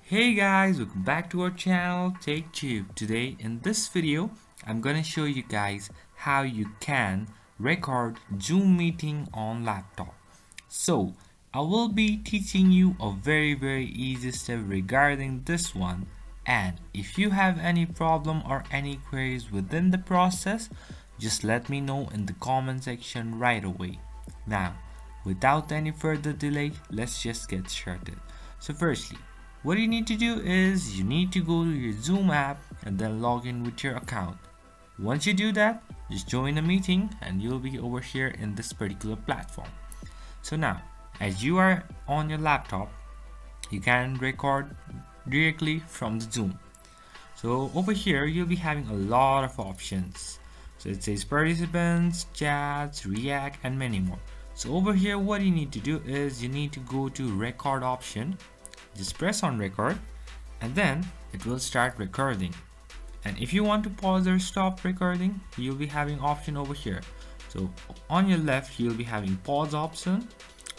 Hey guys, welcome back to our channel Take Tube. Today in this video I'm gonna show you guys how you can record Zoom meeting on laptop. So I will be teaching you a very easy step regarding this one, and if you have any problem or any queries within the process, just let me know in the comment section right away. Now without any further delay, let's just get started. So firstly, what you need to do is you need to go to your Zoom app and then log in with your account. Once you do that, just join a meeting and you'll be over here in this particular platform. So now, as you are on your laptop, you can record directly from the Zoom. So over here, you'll be having a lot of options. So it says participants, chats, react, and many more. So over here, what you need to do is you need to go to record option. Just press on record and then it will start recording. And if you want to pause or stop recording, you'll be having option over here. So on your left you'll be having pause option,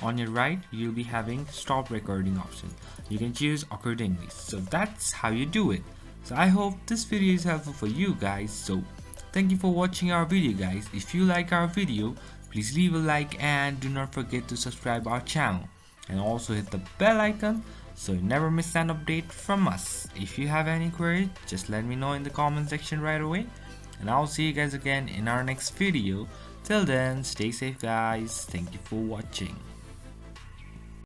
on your right you'll be having stop recording option. You can choose accordingly. So that's how you do it. So I hope this video is helpful for you guys. So thank you for watching our video guys. If you like our video, please leave a like and do not forget to subscribe our channel and also hit the bell icon so you never miss an update from us. If you have any queries, just let me know in the comment section right away, and I'll see you guys again in our next video. Till then, stay safe guys. Thank you for watching.